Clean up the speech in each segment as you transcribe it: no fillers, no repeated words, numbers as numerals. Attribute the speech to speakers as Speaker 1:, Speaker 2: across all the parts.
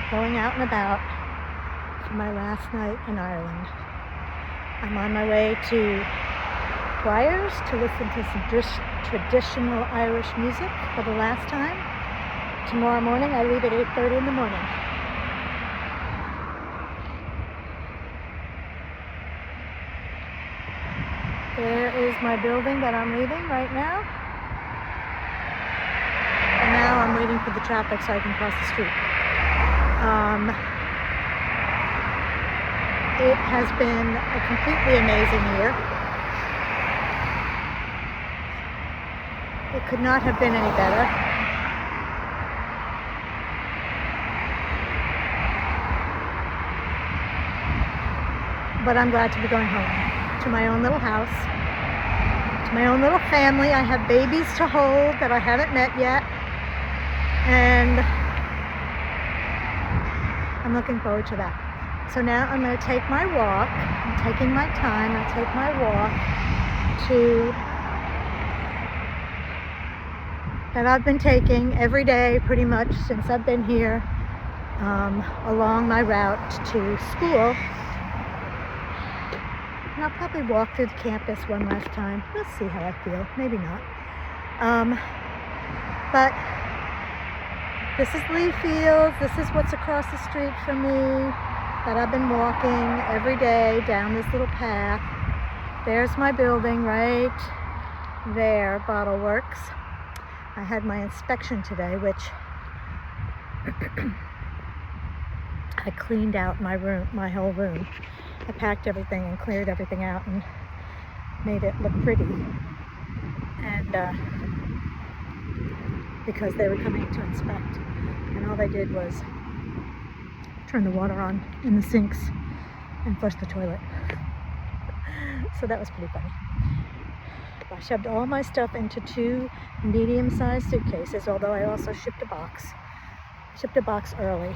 Speaker 1: going out and about for my last night in Ireland. I'm on my way to Dwyer's to listen to some traditional Irish music for the last time. Tomorrow morning I leave at 8:30 in the morning. There is my building that I'm leaving right now. And now I'm waiting for the traffic so I can cross the street. It has been a completely amazing year. It could not have been any better. But I'm glad to be going home to my own little house, to my own little family. I have babies to hold that I haven't met yet, and I'm looking forward to that. So now I'm going to take my walk. I'm taking my time. I take my walk that I've been taking every day pretty much since I've been here, along my route to school. And I'll probably walk through the campus one last time. We'll see how I feel. Maybe not. But this is Lee Fields. This is what's across the street from me that I've been walking every day down this little path. There's my building right there, Bottle Works. I had my inspection today, which I cleaned out my whole room. I packed everything and cleared everything out and made it look pretty. And because they were coming to inspect, and all they did was turn the water on in the sinks and flush the toilet. So that was pretty funny. I shoved all my stuff into 2 medium-sized suitcases, although I also shipped a box. Shipped a box early.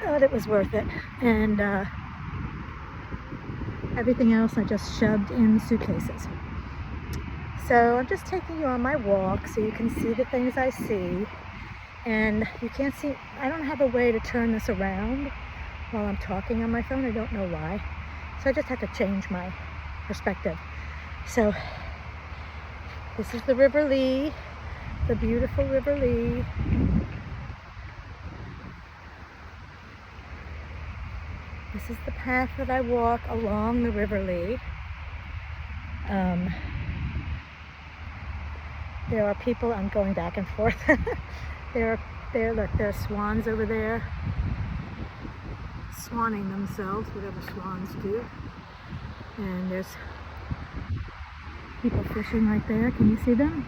Speaker 1: But it was worth it. And everything else I just shoved in suitcases. So I'm just taking you on my walk so you can see the things I see. And you can't see, I don't have a way to turn this around while I'm talking on my phone. I don't know why. So I just have to change my perspective. So this is the River Lee, the beautiful River Lee. This is the path that I walk along the River Lee. There are people, I'm going back and forth. Look, there are swans over there, swanning themselves, whatever swans do. And there's people fishing right there. Can you see them?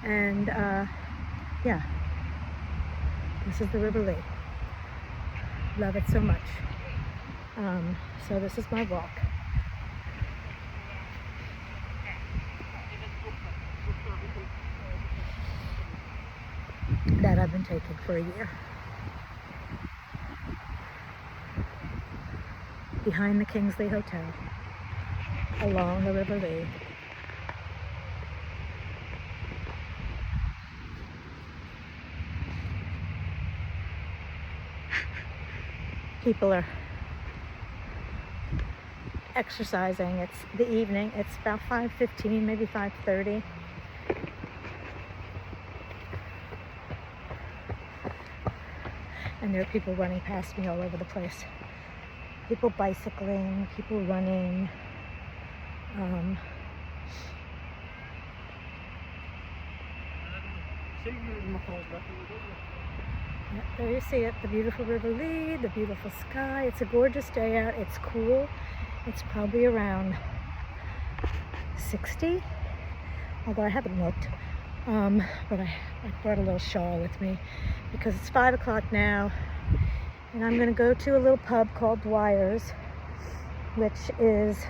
Speaker 1: And yeah, this is the River Lee. Love it so much. So this is my walk. That I've been taking for a year. Behind the Kingsley Hotel, along the River Lee. People are exercising. It's the evening. It's about 5:15, maybe 5:30. And there are people running past me all over the place. People bicycling, people running. There you see it, the beautiful River Lee, the beautiful sky. It's a gorgeous day out. It's cool. It's probably around 60, although I haven't looked. But I brought a little shawl with me because it's 5 o'clock now, and I'm going to go to a little pub called Dwyer's, which is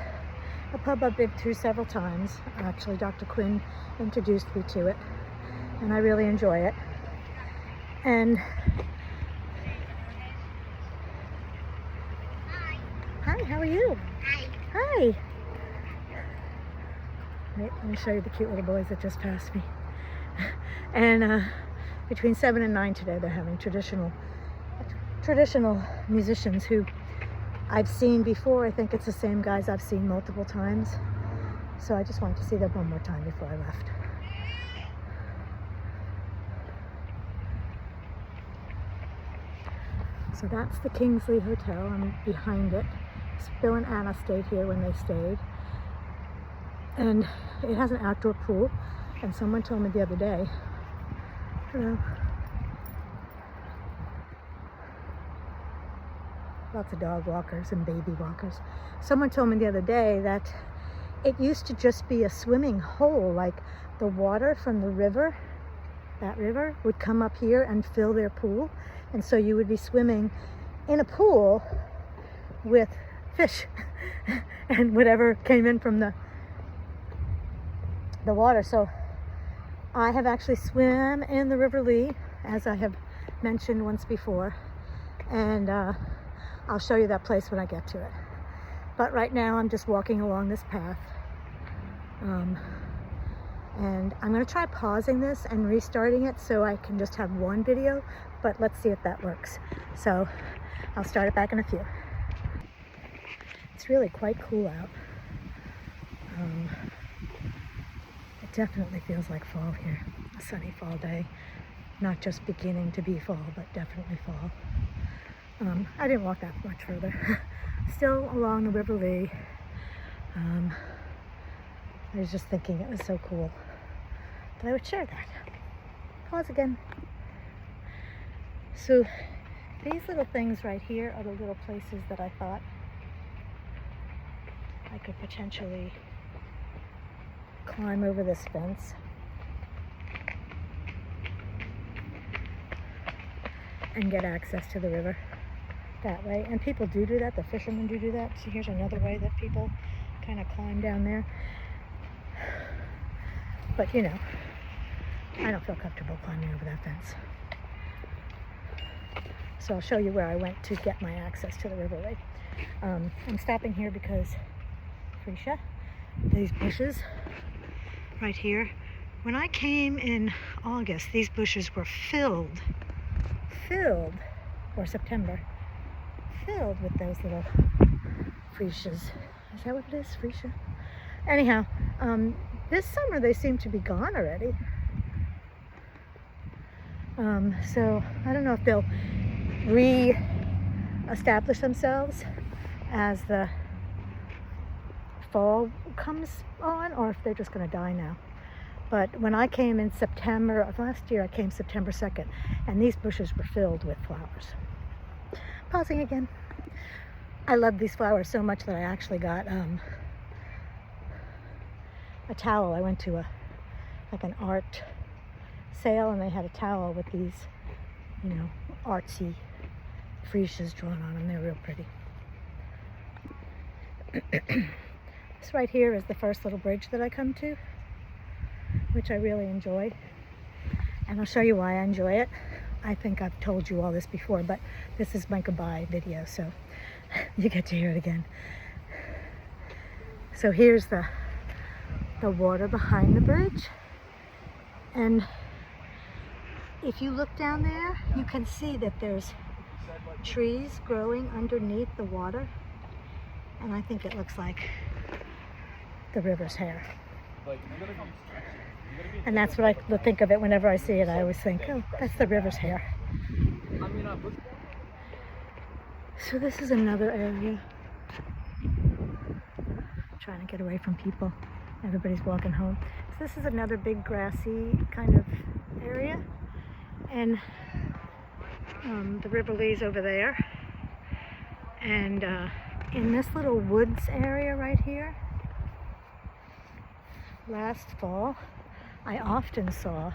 Speaker 1: a pub I've been to several times. Actually, Dr. Quinn introduced me to it, and I really enjoy it. And hi, how are you?
Speaker 2: Hi.
Speaker 1: Hi. Wait, let me show you the cute little boys that just passed me. And between 7 and 9 today, they're having traditional musicians who I've seen before. I think it's the same guys I've seen multiple times. So I just wanted to see them one more time before I left. So that's the Kingsley Hotel. I'm behind it. Bill and Anna stayed here when they stayed. And it has an outdoor pool. And someone told me the other day, hello, lots of dog walkers and baby walkers. Someone told me the other day that it used to just be a swimming hole, like the water from the river, that river, would come up here and fill their pool. And so you would be swimming in a pool with fish and whatever came in from the water. So I have actually swam in the River Lee, as I have mentioned once before. And I'll show you that place when I get to it. But right now I'm just walking along this path. And I'm going to try pausing this and restarting it so I can just have one video, but let's see if that works. So I'll start it back in a few. It's really quite cool out. It definitely feels like fall here. A sunny fall day. Not just beginning to be fall, but definitely fall. I didn't walk that much further. Still along the River Lee. I was just thinking it was so cool that I would share that. Pause again. So these little things right here are the little places that I thought I could potentially climb over this fence and get access to the river that way. And people do that. The fishermen do that. So here's another way that people kind of climb down there. But you know, I don't feel comfortable climbing over that fence. So I'll show you where I went to get my access to the River Lee. I'm stopping here because Freesia, these bushes right here, when I came in August, these bushes were filled, or September, filled with those little freesias. Is that what it is, freesia? Anyhow, this summer they seem to be gone already. So I don't know if they'll re-establish themselves as the fall comes on, or if they're just going to die now. But when I came in September of last year, I came September 2nd, and these bushes were filled with flowers. Pausing again. I love these flowers so much that I actually got a towel. I went to like an art sale, and they had a towel with these, you know, artsy freesias drawn on them. They're real pretty. This right here is the first little bridge that I come to, which I really enjoy. And I'll show you why I enjoy it. I think I've told you all this before, but this is my goodbye video, so you get to hear it again. So here's the water behind the bridge. And if you look down there, you can see that there's trees growing underneath the water. And I think it looks like the river's hair. And that's what I think of it whenever I see it. I always think, oh, that's the river's hair. So this is another area. Trying to get away from people. Everybody's walking home. So this is another big grassy kind of area. And the River Lee's over there. And in this little woods area right here, last fall, I often saw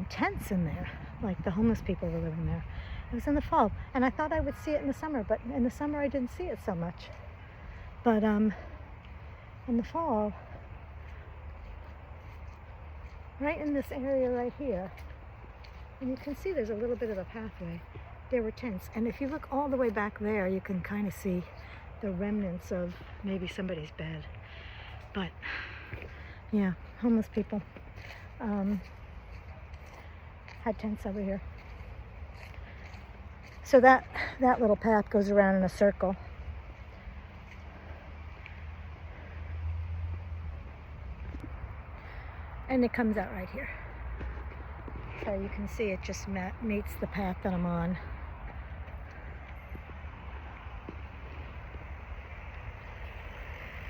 Speaker 1: tents in there, like the homeless people were living there. It was in the fall, and I thought I would see it in the summer, but in the summer I didn't see it so much. But in the fall, right in this area right here, and you can see there's a little bit of a pathway, there were tents. And if you look all the way back there, you can kind of see the remnants of maybe somebody's bed. But Yeah, homeless people. Had tents over here. So that little path goes around in a circle. And it comes out right here. So you can see it just meets the path that I'm on.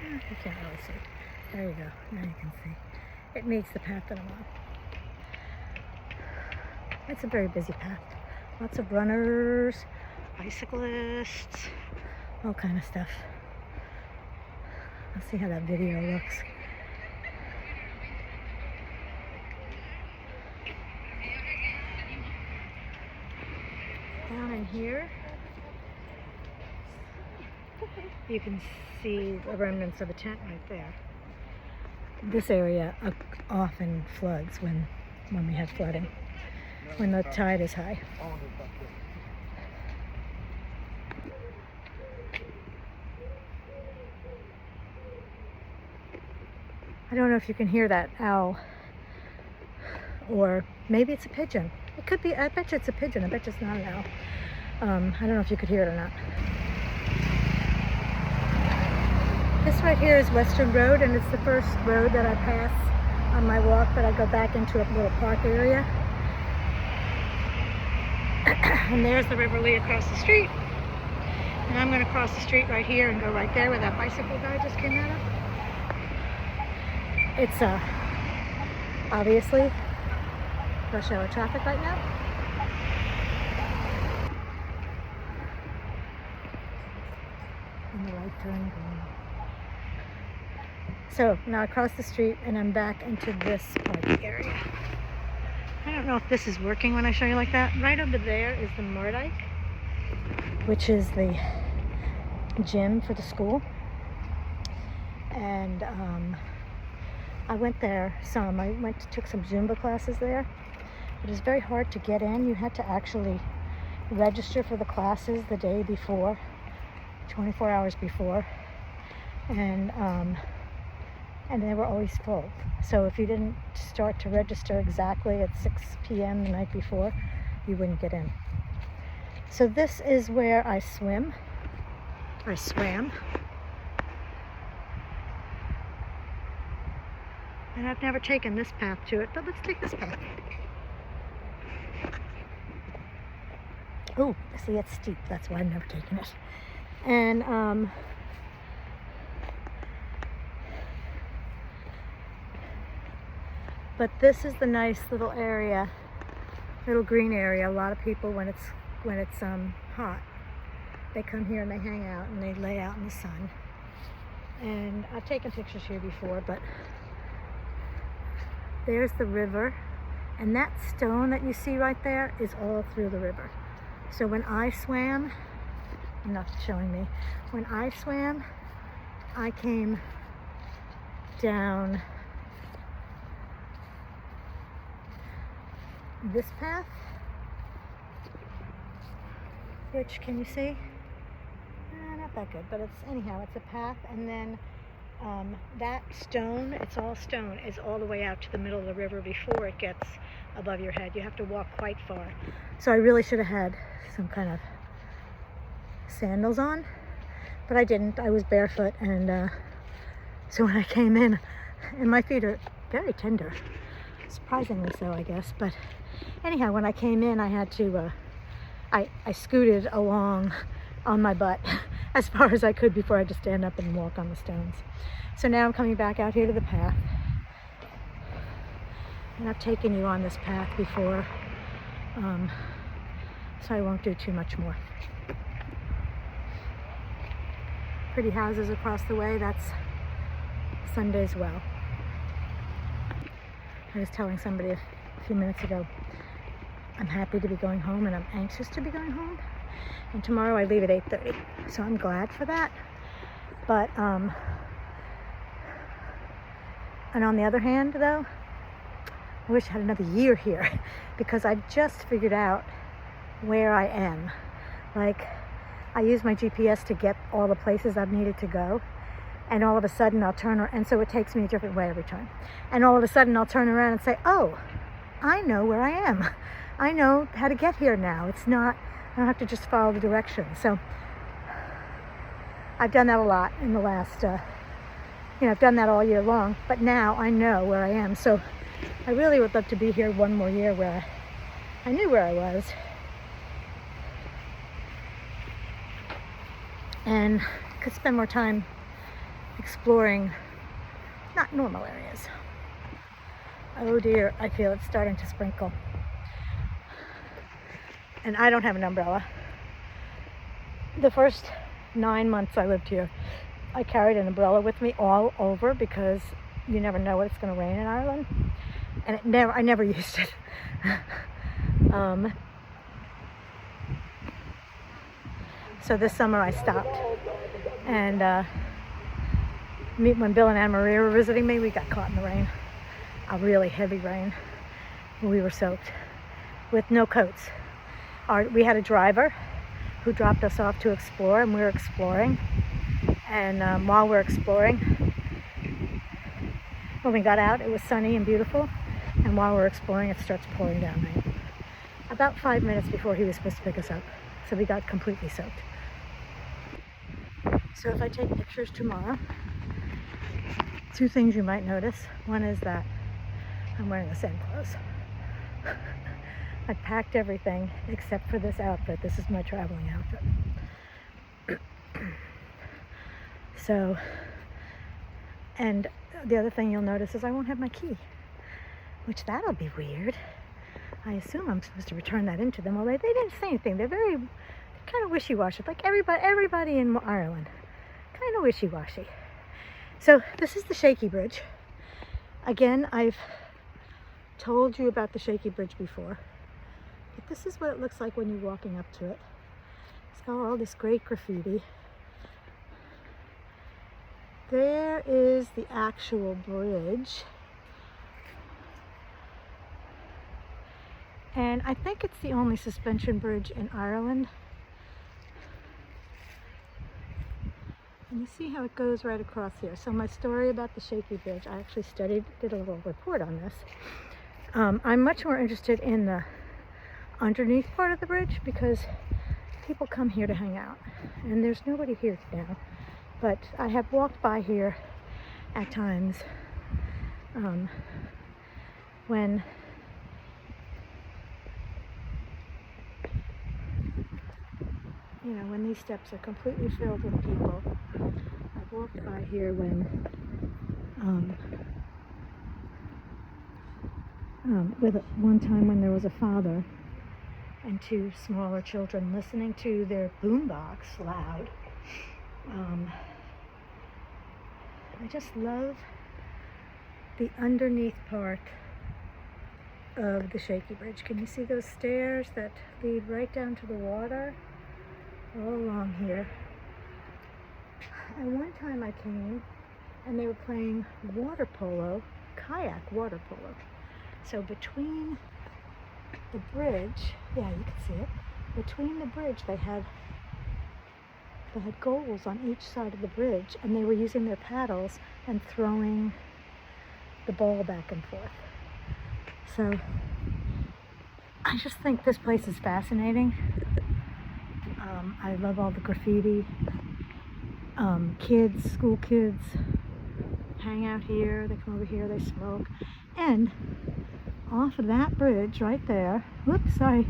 Speaker 1: You can't really see. There you go. Now you can see. It meets the path that I'm on. It's a very busy path. Lots of runners, bicyclists, all kind of stuff. Let's see how that video looks. Down in here, you can see the remnants of a tent right there. This area often floods when we have flooding, when the tide is high. I don't know if you can hear that owl, or maybe it's a pigeon. It could be. I bet you it's a pigeon. I bet you it's not an owl. I don't know if you could hear it or not. This right here is Western Road, and it's the first road that I pass on my walk, but I go back into a little park area. And there's the River Lee across the street. And I'm going to cross the street right here and go right there where that bicycle guy just came out of. It's obviously rush hour traffic right now. And the right turn green. So now I cross the street and I'm back into this park area. I don't know if this is working when I show you like that. Right over there is the Moerdijk, which is the gym for the school. And I went there some. I took some Zumba classes there. It was very hard to get in. You had to actually register for the classes the day before, 24 hours before. And they were always full. So if you didn't start to register exactly at 6 p.m. the night before, you wouldn't get in. So this is where I swim. I swam. And I've never taken this path to it, but let's take this path. Oh, see, it's steep. That's why I've never taken it. And but this is the nice little area, little green area. A lot of people, when it's hot, they come here and they hang out and they lay out in the sun. And I've taken pictures here before, but there's the river, and that stone that you see right there is all through the river. So when I swam, I'm not showing me, when I swam, I came down this path, which, can you see? Not that good, but anyhow, it's a path, and then that stone, it's all stone, is all the way out to the middle of the river before it gets above your head. You have to walk quite far. So I really should have had some kind of sandals on, but I didn't. I was barefoot, and so when I came in, and my feet are very tender, surprisingly so, I guess. But anyhow, when I came in, I had to, I scooted along on my butt as far as I could before I had to stand up and walk on the stones. So now I'm coming back out here to the path. And I've taken you on this path before, so I won't do too much more. Pretty houses across the way, that's Sunday's Well. I was telling somebody a few minutes ago, I'm happy to be going home and I'm anxious to be going home. And tomorrow I leave at 8:30, so I'm glad for that. But, and on the other hand though, I wish I had another year here because I've just figured out where I am. Like, I use my GPS to get all the places I've needed to go, and all of a sudden I'll turn around, and so it takes me a different way every time. And all of a sudden I'll turn around and say, oh, I know where I am. I know how to get here now. It's not, I don't have to just follow the directions. So I've done that a lot in the last, I've done that all year long, but now I know where I am. So I really would love to be here one more year where I knew where I was. And could spend more time exploring not normal areas. Oh dear, I feel it's starting to sprinkle. And I don't have an umbrella. The first 9 months I lived here, I carried an umbrella with me all over because you never know when it's going to rain in Ireland. And I never used it. So this summer I stopped, and when Bill and Anne Marie were visiting me, we got caught in the rain, a really heavy rain. We were soaked with no coats. We had a driver who dropped us off to explore, and we were exploring. And while we're exploring, when we got out, it was sunny and beautiful. And while we're exploring, it starts pouring down rain. About 5 minutes before he was supposed to pick us up. So we got completely soaked. So if I take pictures tomorrow, 2 things you might notice. One is that I'm wearing the same clothes. I packed everything except for this outfit. This is my traveling outfit. So, and the other thing you'll notice is I won't have my key, which that'll be weird. I assume I'm supposed to return that into them. Well, they didn't say anything. They're kind of wishy-washy, like everybody in Ireland, kind of wishy-washy. So this is the Shaky Bridge. Again, I've told you about the Shaky Bridge before, but this is what it looks like when you're walking up to it. It's got all this great graffiti. There is the actual bridge. And I think it's the only suspension bridge in Ireland. And you see how it goes right across here. So my story about the Shaky Bridge, I actually did a little report on this. I'm much more interested in the underneath part of the bridge because people come here to hang out. And there's nobody here now. But I have walked by here at times when when these steps are completely filled with people. I've walked by here when one time when there was a father and 2 smaller children listening to their boombox loud. I just love the underneath part of the Shaky Bridge. Can you see those stairs that lead right down to the water? All along here. And one time I came and they were playing water polo, kayak water polo. So between the bridge, yeah, you can see it. Between the bridge they had goals on each side of the bridge, and they were using their paddles and throwing the ball back and forth. So I just think this place is fascinating. I love all the graffiti. School kids hang out here, they come over here, they smoke. And off of that bridge right there, whoops, sorry,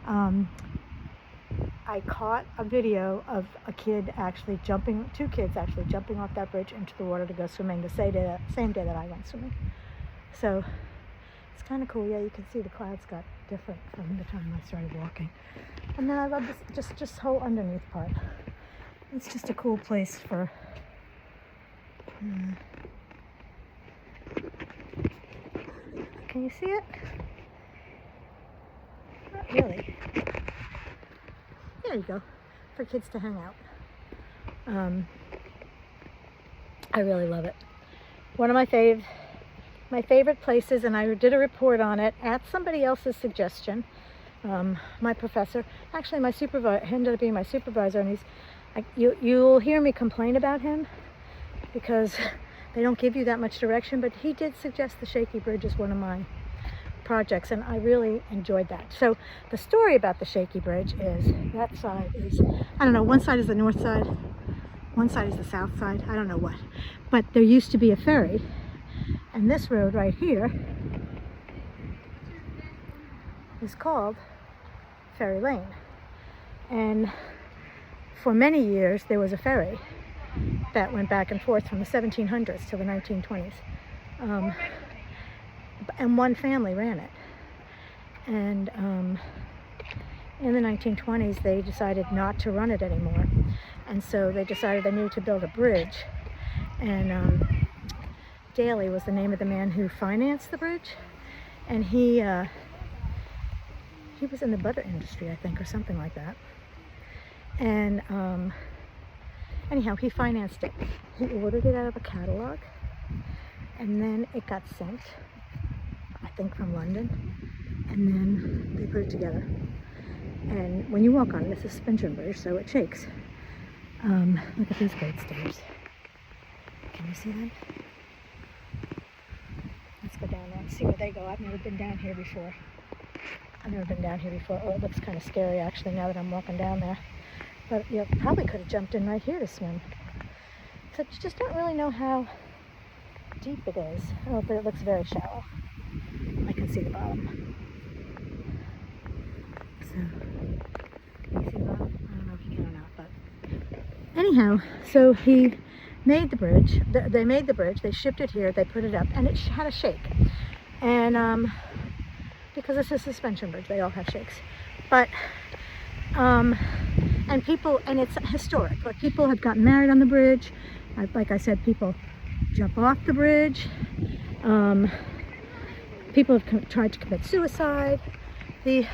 Speaker 1: I caught a video of a kid actually 2 kids actually jumping off that bridge into the water to go swimming the same day that I went swimming. So it's kind of cool. Yeah, you can see the clouds got different from the time I started walking. And then I love this just whole underneath part. It's just a cool place for can you see it? Not really. There you go. For kids to hang out. I really love it. One of my favorite places, and I did a report on it at somebody else's suggestion. My professor, actually my supervisor, ended up being my supervisor, and you'll hear me complain about him because they don't give you that much direction, but he did suggest the Shaky Bridge as one of my projects, and I really enjoyed that. So the story about the Shaky Bridge is that side is, I don't know, one side is the north side, one side is the south side, I don't know what, but there used to be a ferry, and this road right here is called Ferry Lane. And for many years there was a ferry that went back and forth from the 1700s to the 1920s. And one family ran it. And in the 1920s they decided not to run it anymore. And so they decided they needed to build a bridge. And Daly was the name of the man who financed the bridge. And he was in the butter industry, I think, or something like that. And anyhow, he financed it. He ordered it out of a catalog, and then it got sent, I think, from London, and then they put it together. And when you walk on it, it's a suspension bridge, so it shakes. Look at these great stairs. Can you see them? Let's go down there and see where they go. I've never been down here before. Oh, it looks kind of scary, actually, now that I'm walking down there. But you probably could have jumped in right here to swim. So you just don't really know how deep it is. Oh, but it looks very shallow. I can see the bottom. So, can you see the bottom? I don't know if you can or not, but anyhow, so he made the bridge. They made the bridge. They shipped it here. They put it up, and it had a shake. And because it's a suspension bridge, they all have shakes. But and people, and it's historic. Like, people have gotten married on the bridge. Like I said, people jump off the bridge. People have tried to commit suicide. The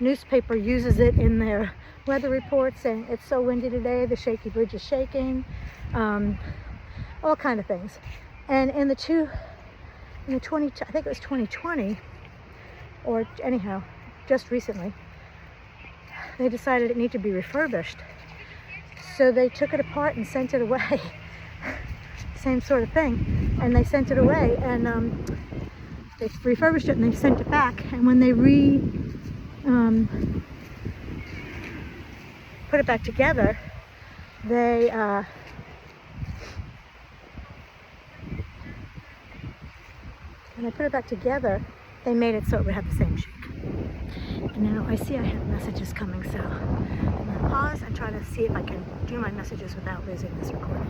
Speaker 1: newspaper uses it in their weather report, saying it's so windy today, the Shaky Bridge is shaking. All kind of things. And in the 20, I think it was 2020, or anyhow, just recently, they decided it needed to be refurbished. So they took it apart and sent it away. Same sort of thing. And they sent it away, and they refurbished it and they sent it back. And when they put it back together, they made it so it would have the same shake. And now I see I have messages coming, so I'm going to pause and try to see if I can do my messages without losing this recording.